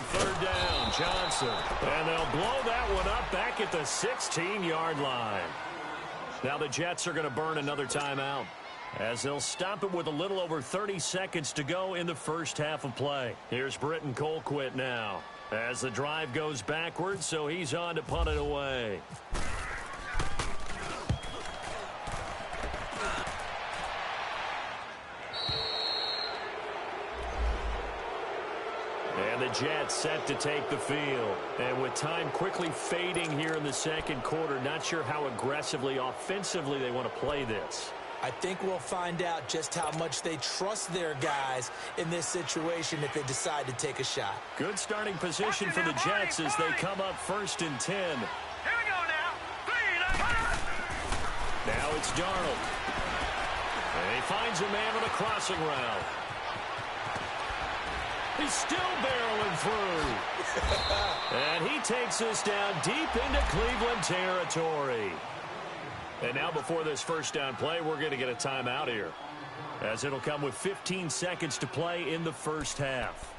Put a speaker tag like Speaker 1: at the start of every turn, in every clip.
Speaker 1: third down. Johnson. And they'll blow that one up back at the 16-yard line. Now the Jets are going to burn another timeout, as they'll stop it with a little over 30 seconds to go in the first half of play. Here's Britton Colquitt now, as the drive goes backwards, so he's on to punt it away. And the Jets set to take the field. And with time quickly fading here in the second quarter, not sure how aggressively, offensively they want to play this.
Speaker 2: I think we'll find out just how much they trust their guys in this situation if they decide to take a shot.
Speaker 1: Good starting position for the Jets as they come up 1st and 10.
Speaker 3: Here we go now.
Speaker 1: Now it's Darnold. And he finds a man on a crossing route. He's still barreling through. And he takes us down deep into Cleveland territory. And now before this first down play, we're going to get a timeout here, as it'll come with 15 seconds to play in the first half.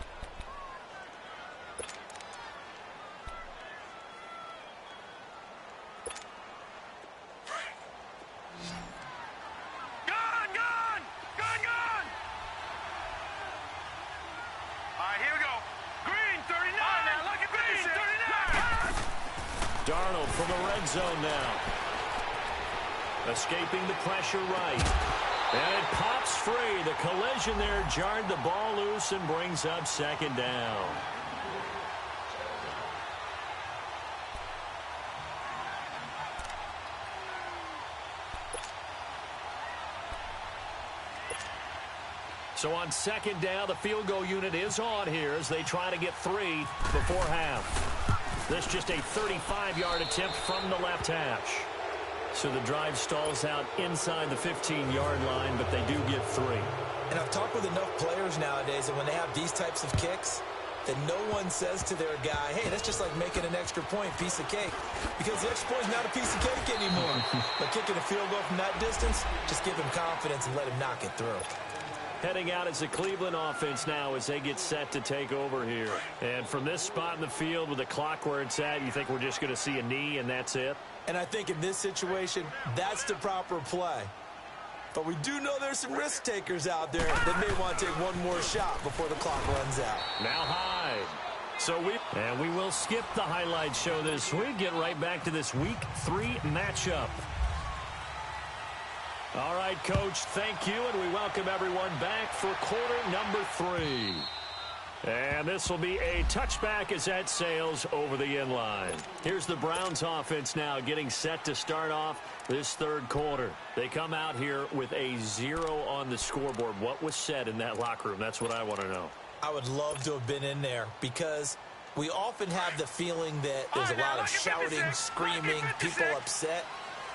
Speaker 1: Darnold from the red zone now. Escaping the pressure right. And it pops free. The collision there jarred the ball loose and brings up 2nd down. So on 2nd down, the field goal unit is on here as they try to get 3 before half. This just a 35-yard attempt from the left hash. So the drive stalls out inside the 15-yard line, but they do get 3.
Speaker 2: And I've talked with enough players nowadays that when they have these types of kicks, that no one says to their guy, hey, that's just like making an extra point, piece of cake. Because the extra point is not a piece of cake anymore. But kicking a field goal from that distance, just give him confidence and let him knock it through.
Speaker 1: Heading out is the Cleveland offense now as they get set to take over here. And from this spot in the field with the clock where it's at, you think we're just going to see a knee and that's it?
Speaker 2: And I think in this situation, that's the proper play. But we do know there's some risk takers out there that may want to take one more shot before the clock runs out.
Speaker 1: Now Hyde. And we will skip the highlight show this week. Get right back to this Week 3 matchup. All right, Coach, thank you, and we welcome everyone back for quarter number 3. And this will be a touchback as that sails over the inline. Here's the Browns offense now getting set to start off this third quarter. They come out here with a 0 on the scoreboard. What was said in that locker room? That's what I want to know.
Speaker 2: I would love to have been in there because we often have the feeling that there's a lot of shouting, screaming, people upset.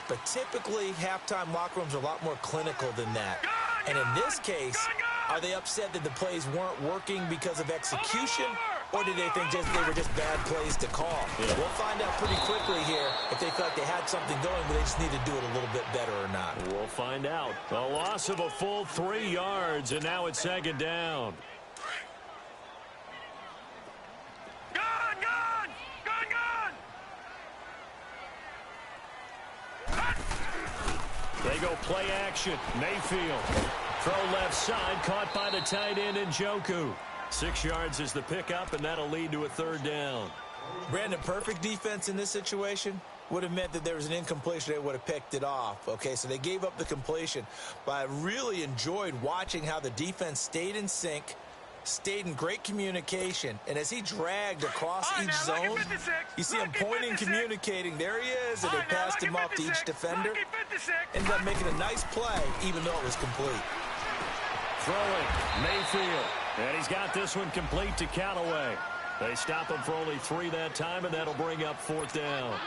Speaker 2: But typically, halftime locker rooms are a lot more clinical than that. And in this case, are they upset that the plays weren't working because of execution, or did they think they were just bad plays to call? Yeah. We'll find out pretty quickly here if they felt like they had something going, but they just need to do it a little bit better or not.
Speaker 1: We'll find out. A loss of a full 3 yards, and now it's 2nd down. They go play action. Mayfield. Throw left side, caught by the tight end Njoku. 6 yards is the pickup, and that'll lead to a 3rd down.
Speaker 2: Brandon, perfect defense in this situation would have meant that there was an incompletion. They would have picked it off. Okay, so they gave up the completion. But I really enjoyed watching how the defense stayed in sync, stayed in great communication, and as he dragged across each zone, you see him pointing, communicating. There he is, and they passed him off to each defender. Ended up making a nice play, even though it was complete.
Speaker 1: Throwing, Mayfield, and he's got this one complete to Callaway. They stop him for only 3 that time, and that'll bring up 4th down.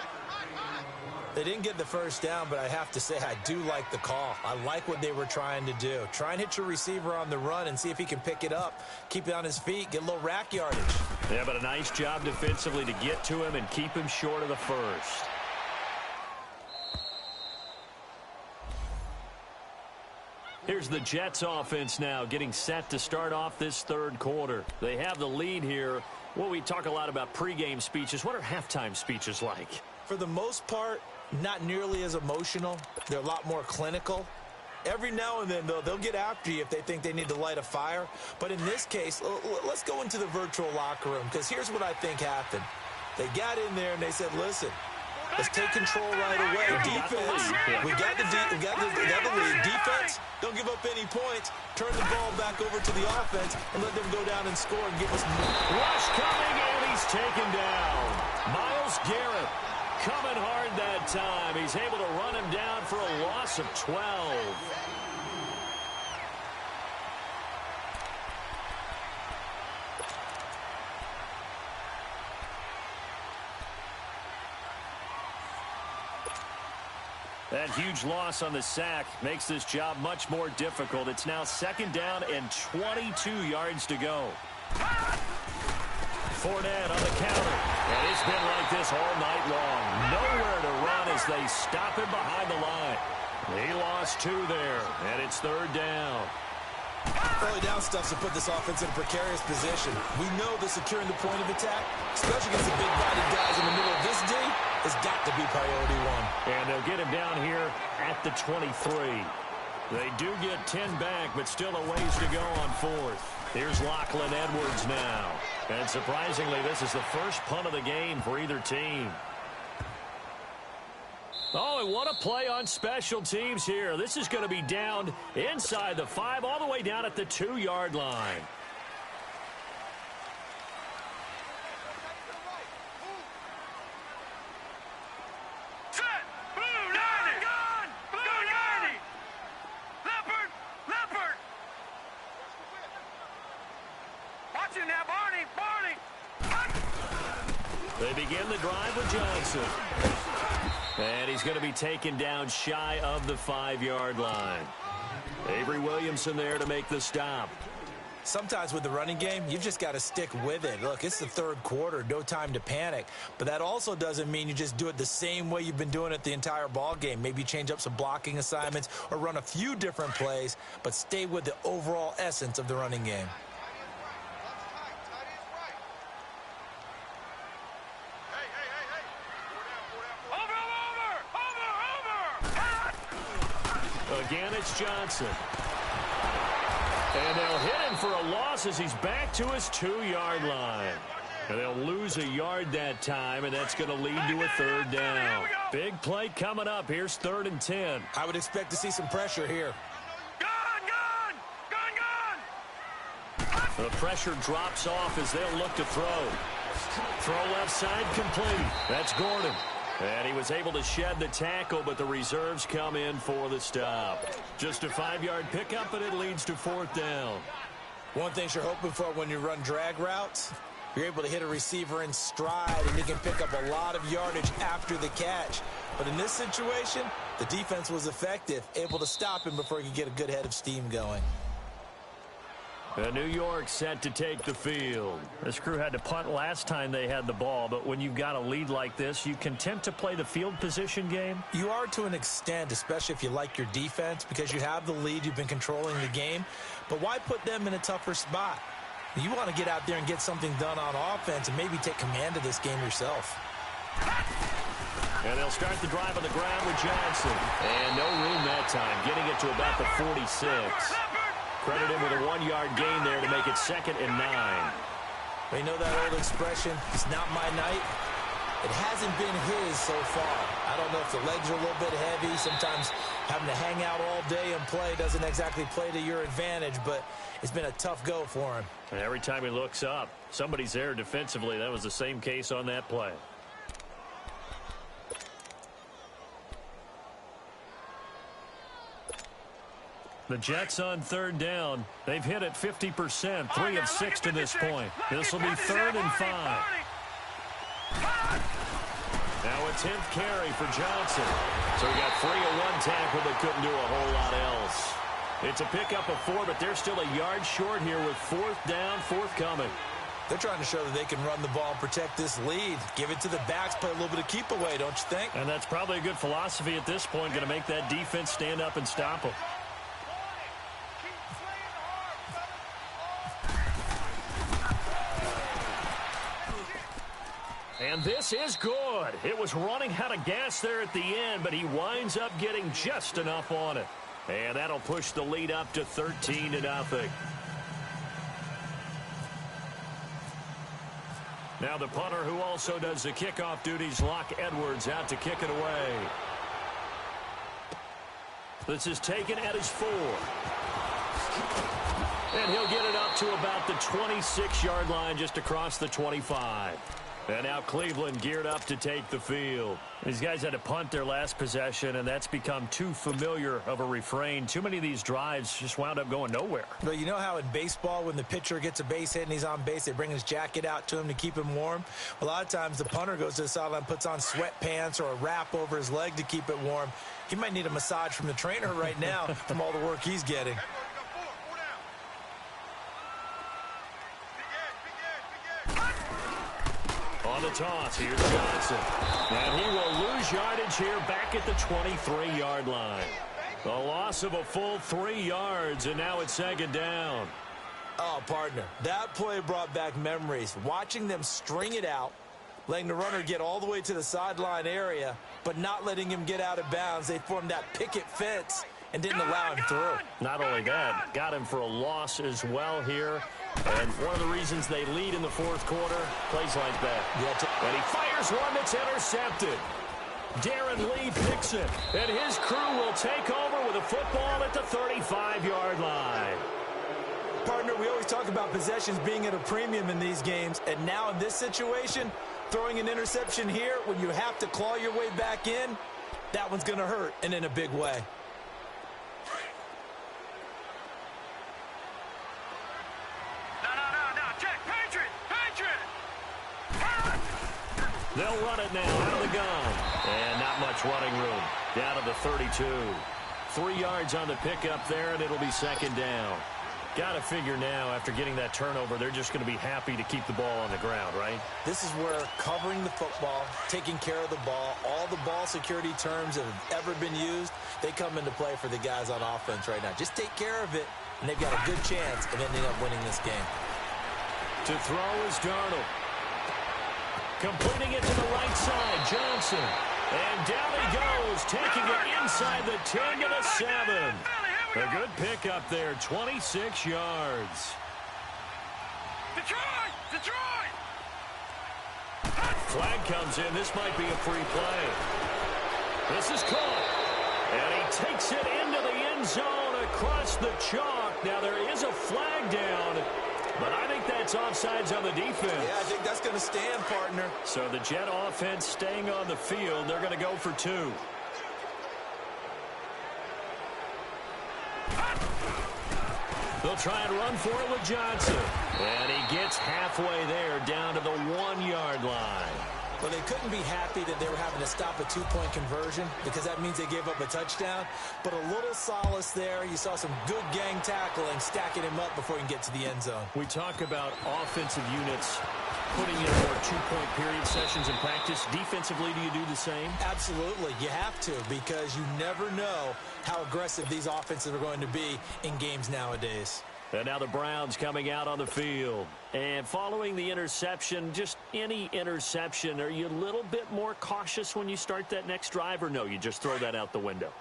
Speaker 2: They didn't get the first down, but I have to say I do like the call. I like what they were trying to do. Try and hit your receiver on the run and see if he can pick it up, keep it on his feet, get a little rack yardage.
Speaker 1: Yeah, but a nice job defensively to get to him and keep him short of the first. Here's the Jets offense now getting set to start off this third quarter. They have the lead here Well, we talk a lot about pregame speeches. What are halftime speeches like?
Speaker 2: For the most part, not nearly as emotional. They're a lot more clinical. Every now and then, though, they'll get after you if they think they need to light a fire. But in this case, let's go into the virtual locker room, because here's what I think happened. They got in there and they said, listen, let's take control right away. Defense, we got the lead. Defense, don't give up any points. Turn the ball back over to the offense and let them go down and score and give us more.
Speaker 1: Rush coming, and he's taken down. Myles Garrett coming hard that time. He's able to run him down for a loss of 12. That huge loss on the sack makes this job much more difficult. It's now 2nd down and 22 yards to go. Fournette on the counter. And it's been like this all night long. Nowhere to run as they stop him behind the line. He lost 2 there, and it's 3rd down.
Speaker 2: Early down stuff to put this offense in a precarious position. We know that securing the point of attack, especially against the big-bodied guys in the middle of this D, has got to be priority 1.
Speaker 1: And they'll get him down here at the 23. They do get 10 back, but still a ways to go on 4th. Here's Lachlan Edwards now. And surprisingly, this is the first punt of the game for either team. Oh, and what a play on special teams here. This is going to be down inside the 5, all the way down at the 2-yard line.
Speaker 3: Set. Blue 90. Gone. Blue 90. Leopard. Leopard. Watch him now, Barney. Barney.
Speaker 1: They begin the drive with Johnson. And he's going to be taken down shy of the 5-yard line. Avery Williamson there to make the stop.
Speaker 2: Sometimes with the running game, you've just got to stick with it. Look, it's the 3rd quarter, no time to panic. But that also doesn't mean you just do it the same way you've been doing it the entire ball game. Maybe change up some blocking assignments or run a few different plays, but stay with the overall essence of the running game.
Speaker 1: Again, it's Johnson. And they'll hit him for a loss as he's back to his 2-yard line. And they'll lose a yard that time, and that's going to lead to a 3rd down. Big play coming up. Here's 3rd and 10.
Speaker 2: I would expect to see some pressure here.
Speaker 1: The pressure drops off as they'll look to throw. Throw left side complete. That's Gordon. And he was able to shed the tackle, but the reserves come in for the stop. Just a 5-yard pickup, and it leads to 4th down.
Speaker 2: One thing you're hoping for when you run drag routes, you're able to hit a receiver in stride, and he can pick up a lot of yardage after the catch. But in this situation, the defense was effective, able to stop him before he could get a good head of steam going.
Speaker 1: And New York set to take the field. This crew had to punt last time they had the ball, but when you've got a lead like this, you content to play the field position game?
Speaker 2: You are to an extent, especially if you like your defense, because you have the lead, you've been controlling the game. But why put them in a tougher spot? You want to get out there and get something done on offense and maybe take command of this game yourself.
Speaker 1: And they'll start the drive on the ground with Johnson. And no room that time, getting it to about the 46. Credit him with a 1-yard gain there to make it 2nd and 9.
Speaker 2: You know that old expression, it's not my night? It hasn't been his so far. I don't know if the legs are a little bit heavy. Sometimes having to hang out all day and play doesn't exactly play to your advantage, but it's been a tough go for him.
Speaker 1: And every time he looks up, somebody's there defensively. That was the same case on that play. The Jets on 3rd down. They've hit it 50%, 3 of 6 to this point. This will be 3rd and 5. Now a 10th carry for Johnson. So he got 3 of 1 tackle, but couldn't do a whole lot else. It's a pickup of 4, but they're still a yard short here with 4th down, 4th coming.
Speaker 2: They're trying to show that they can run the ball and protect this lead. Give it to the backs, play a little bit of keep away, don't you think?
Speaker 1: And that's probably a good philosophy at this point, going to make that defense stand up and stop them. And this is good. It was running out of gas there at the end, but he winds up getting just enough on it. And that'll push the lead up to 13-0. Now the punter, who also does the kickoff duties, Locke Edwards, out to kick it away. This is taken at his 4. And he'll get it up to about the 26-yard line, just across the 25. And now Cleveland geared up to take the field. These guys had to punt their last possession, and that's become too familiar of a refrain. Too many of these drives just wound up going nowhere.
Speaker 2: Well, you know how in baseball, when the pitcher gets a base hit and he's on base, they bring his jacket out to him to keep him warm? A lot of times the punter goes to the sideline, puts on sweatpants or a wrap over his leg to keep it warm. He might need a massage from the trainer right now from all the work he's getting.
Speaker 1: On the toss, here's Johnson. And he will lose yardage here back at the 23-yard line. A loss of a full 3 yards, and now it's second down.
Speaker 2: Oh, partner, that play brought back memories. Watching them string it out, letting the runner get all the way to the sideline area, but not letting him get out of bounds. They formed that picket fence and didn't allow him through.
Speaker 1: Not only that, got him for a loss as well here. And one of the reasons they lead in the fourth quarter, plays like that. And he fires one that's intercepted. Darren Lee picks it, and his crew will take over with a football at the 35-yard line.
Speaker 2: Partner, we always talk about possessions being at a premium in these games, and now in this situation, throwing an interception here when you have to claw your way back in, that one's going to hurt, and in a big way.
Speaker 1: They'll run it now out of the gun. And not much running room. Down to the 32. 3 yards on the pickup there, and it'll be second down. Got to figure now, after getting that turnover, they're just going to be happy to keep the ball on the ground, right?
Speaker 2: This is where covering the football, taking care of the ball, all the ball security terms that have ever been used, they come into play for the guys on offense right now. Just take care of it, and they've got a good chance of ending up winning this game.
Speaker 1: To throw is Darnold. Completing it to the right side, Johnson. And down he goes, taking it inside the 10 to the 7. A good pickup there, 26 yards.
Speaker 3: Detroit! Detroit!
Speaker 1: Flag comes in. This might be a free play. This is caught. And he takes it into the end zone across the chalk. Now there is a flag down, but I think that's offsides on the defense.
Speaker 2: Yeah, I think that's going to stand, partner.
Speaker 1: So the Jet offense staying on the field. They're going to go for 2. They'll try and run for it with Johnson. And he gets halfway there, down to the 1-yard line.
Speaker 2: Well, they couldn't be happy that they were having to stop a 2-point conversion because that means they gave up a touchdown. But a little solace there. You saw some good gang tackling, stacking him up before he can get to the end zone.
Speaker 1: We talk about offensive units putting in more 2-point period sessions in practice. Defensively, do you do the same?
Speaker 2: Absolutely. You have to, because you never know how aggressive these offenses are going to be in games nowadays.
Speaker 1: And now the Browns coming out on the field. And following the interception, just any interception, are you a little bit more cautious when you start that next drive, or no, you just throw that out the window?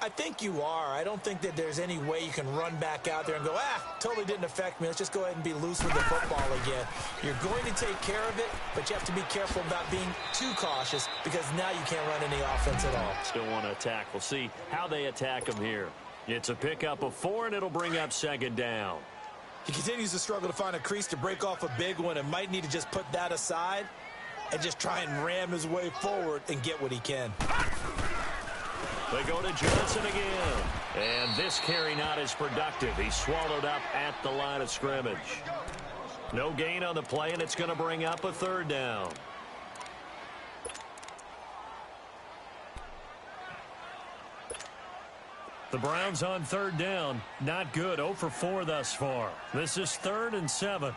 Speaker 2: I think you are. I don't think that there's any way you can run back out there and go, totally didn't affect me. Let's just go ahead and be loose with the football again. You're going to take care of it, but you have to be careful about being too cautious because now you can't run any offense at all.
Speaker 1: Still want to attack. We'll see how they attack them here. It's a pickup of 4, and it'll bring up second down.
Speaker 2: He continues to struggle to find a crease to break off a big one and might need to just put that aside and just try and ram his way forward and get what he can.
Speaker 1: They go to Johnson again. And this carry not as productive. He's swallowed up at the line of scrimmage. No gain on the play, and it's going to bring up a 3rd down. The Browns on 3rd down. Not good. 0 for 4 thus far. This is 3rd and 7.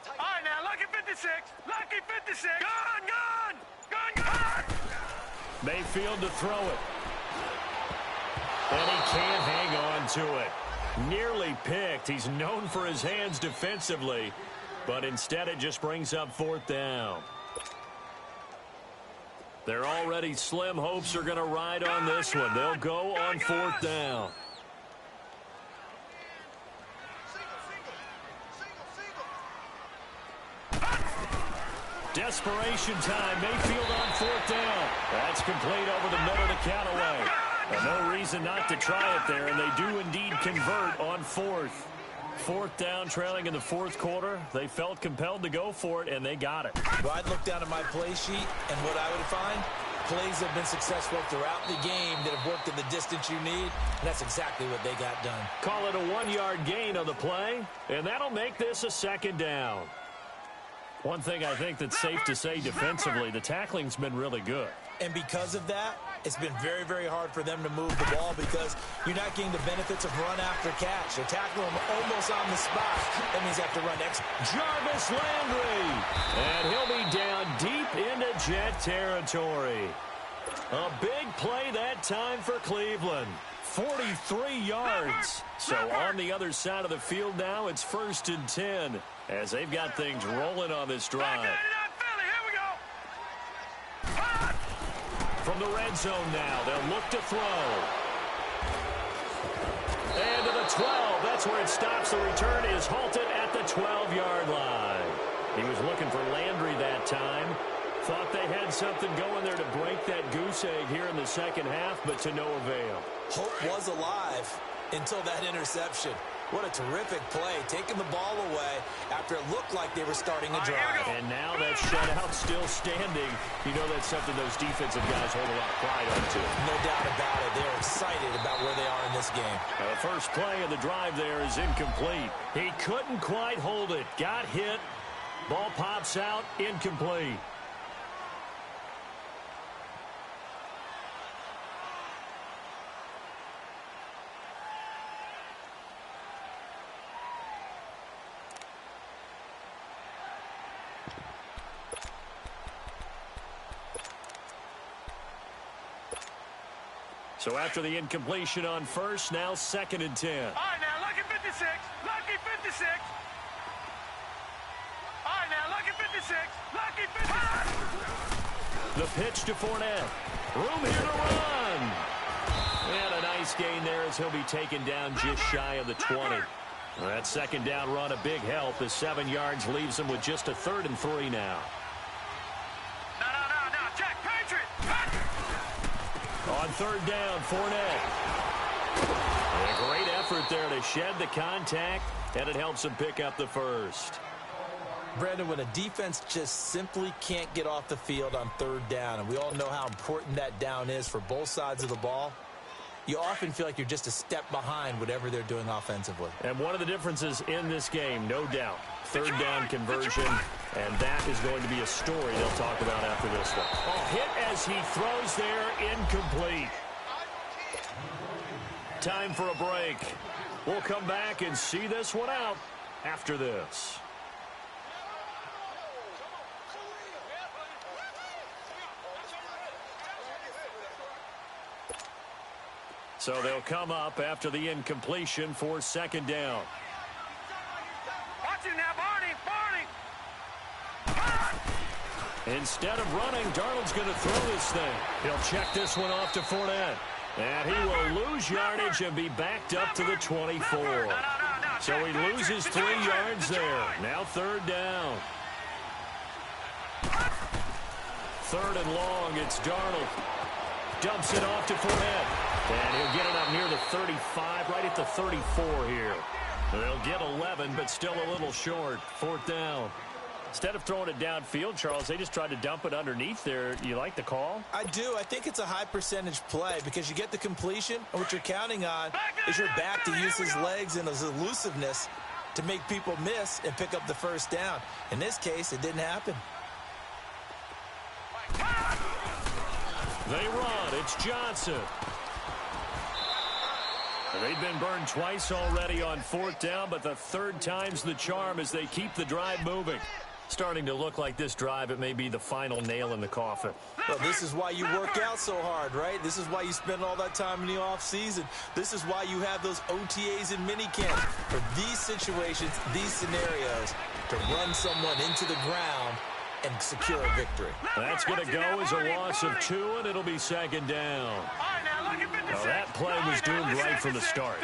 Speaker 3: All right, now, lucky 56. Lucky 56. Gun!
Speaker 1: Mayfield to throw it. And he can't hang on to it. Nearly picked. He's known for his hands defensively, but instead it just brings up fourth down. Their already slim hopes are going to ride on this one. They'll go on fourth down. Desperation time. Mayfield on fourth down. That's complete over the middle to Callaway. And no reason not to try it there, and they do indeed convert on fourth. Fourth down, trailing in the fourth quarter. They felt compelled to go for it, and they got it.
Speaker 2: Well, I'd look down at my play sheet, and what I would find, plays have been successful throughout the game that have worked in the distance you need, and that's exactly what they got done.
Speaker 1: Call it a 1-yard gain on the play, and that'll make this a second down. One thing I think that's safe to say defensively, the tackling's been really good.
Speaker 2: And because of that, it's been very, very hard for them to move the ball because you're not getting the benefits of run after catch. They're tackling them almost on the spot. That means they have to run extra.
Speaker 1: Jarvis Landry. And he'll be down deep into Jet territory. A big play that time for Cleveland. 43 yards. So on the other side of the field now, it's 1st and 10 as they've got things rolling on this drive. From the red zone now, they'll look to throw. And to the 12. That's where it stops. The return is halted at the 12-yard line. He was looking for Landry that time. Thought they had something going there to break that goose egg here in the second half, but to no avail.
Speaker 2: Hope was alive until that interception. What a terrific play, taking the ball away after it looked like they were starting a drive.
Speaker 1: And now that shutout still standing. You know that's something those defensive guys hold a lot of pride on, too.
Speaker 2: No doubt about it. They're excited about where they are in this game.
Speaker 1: The first play of the drive there is incomplete. He couldn't quite hold it. Got hit. Ball pops out, incomplete. So after the incompletion on first, now 2nd and 10.
Speaker 3: All right, now, lucky 56. Lucky 56. All right, now, lucky 56. Lucky 56.
Speaker 1: The pitch to Fournette. Room here to run. And a nice gain there as he'll be taken down just shy of the 20. That second down run, a big help. The 7 yards leaves him with just a 3rd and 3 now. On 3rd down, Fournette. And a great effort there to shed the contact, and it helps him pick up the first.
Speaker 2: Brandon, when a defense just simply can't get off the field on 3rd down, and we all know how important that down is for both sides of the ball, you often feel like you're just a step behind whatever they're doing offensively.
Speaker 1: And one of the differences in this game, no doubt, 3rd down conversion, and that is going to be a story they'll talk about after this one. Oh, hit as he throws there, incomplete. Time for a break. We'll come back and see this one out after this. So they'll come up after the incompletion for 2nd down.
Speaker 3: Watch it now, Barney.
Speaker 1: Instead of running, Darnold's going to throw this thing. He'll check this one off to Fournette. And he will lose yardage and be backed up to the 24. So he loses 3 yards there. Now 3rd down. 3rd and long, it's Darnold. Dumps it off to Fournette. And he'll get it up near the 35, right at the 34 here. They'll get 11, but still a little short. 4th down. Instead of throwing it downfield, Charles, they just tried to dump it underneath there. You like the call?
Speaker 2: I do. I think it's a high percentage play because you get the completion, and what you're counting on is your back to use his legs and his elusiveness to make people miss and pick up the 1st down. In this case, it didn't happen.
Speaker 1: They run. It's Johnson. They've been burned twice already on 4th down, but the 3rd time's the charm as they keep the drive moving. Starting to look like this drive, it may be the final nail in the coffin.
Speaker 2: Well, this is why you work out so hard, right? This is why you spend all that time in the offseason. This is why you have those OTAs and minicamp. For these situations, these scenarios, to run someone into the ground and secure a victory.
Speaker 1: That's going to go as a loss of 2, and it'll be second down. Well, that play was doomed right from the start.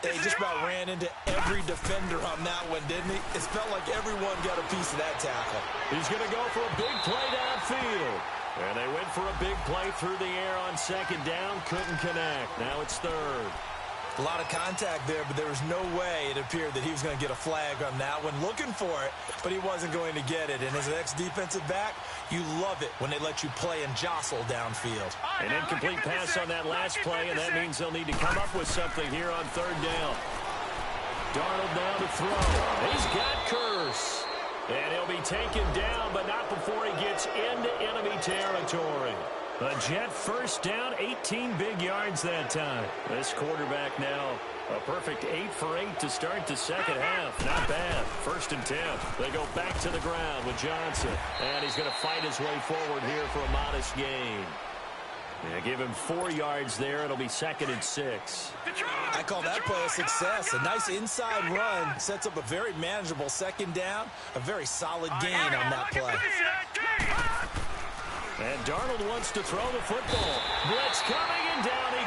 Speaker 2: He just about ran into every defender on that one, didn't he? It felt like everyone got a piece of that tackle.
Speaker 1: He's going to go for a big play downfield. And they went for a big play through the air on second down. Couldn't connect. Now it's third.
Speaker 2: A lot of contact there, but there was no way it appeared that he was going to get a flag on that one. Looking for it, but he wasn't going to get it. And as an ex-defensive back, you love it when they let you play and jostle downfield.
Speaker 1: An incomplete pass on that last play, and that means they'll need to come up with something here on third down. Darnold now to throw. He's got Curse. And he'll be taken down, but not before he gets into enemy territory. A Jet first down, 18 big yards that time. This quarterback now a perfect 8 for 8 to start the second half. Not bad. 1st and 10. They go back to the ground with Johnson. And he's going to fight his way forward here for a modest gain. Yeah, give him 4 yards there. It'll be 2nd and 6.
Speaker 2: I call that play a success. A nice inside run sets up a very manageable second down. A very solid gain on that play.
Speaker 1: And Darnold wants to throw the football. Blitz coming, and down he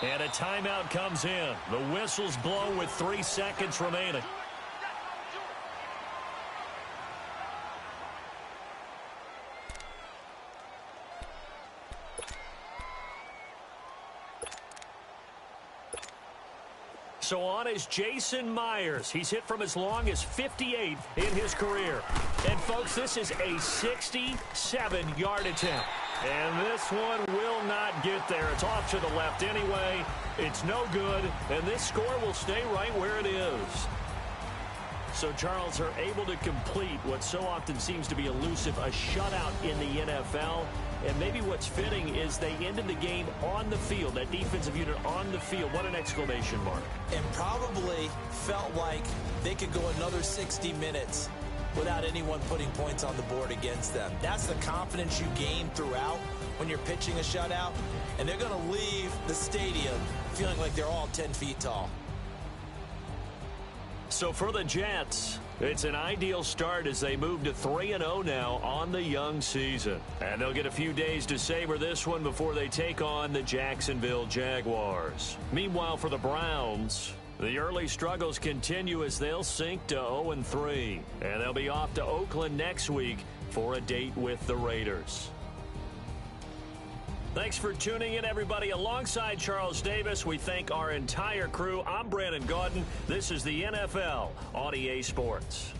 Speaker 1: goes. And a timeout comes in. The whistles blow with 3 seconds remaining. So on is Jason Myers. He's hit from as long as 58 in his career. And, folks, this is a 67-yard attempt. And this one will not get there. It's off to the left anyway. It's no good. And this score will stay right where it is. So, Charles, are able to complete what so often seems to be elusive, a shutout in the NFL. And maybe what's fitting is they ended the game on the field, that defensive unit on the field. What an exclamation mark.
Speaker 2: And probably felt like they could go another 60 minutes without anyone putting points on the board against them. That's the confidence you gain throughout when you're pitching a shutout. And they're going to leave the stadium feeling like they're all 10 feet tall.
Speaker 1: So for the Jets, it's an ideal start as they move to 3-0 now on the young season. And they'll get a few days to savor this one before they take on the Jacksonville Jaguars. Meanwhile, for the Browns, the early struggles continue as they'll sink to 0-3. And they'll be off to Oakland next week for a date with the Raiders. Thanks for tuning in, everybody. Alongside Charles Davis, we thank our entire crew. I'm Brandon Gaudin. This is the NFL on EA Sports.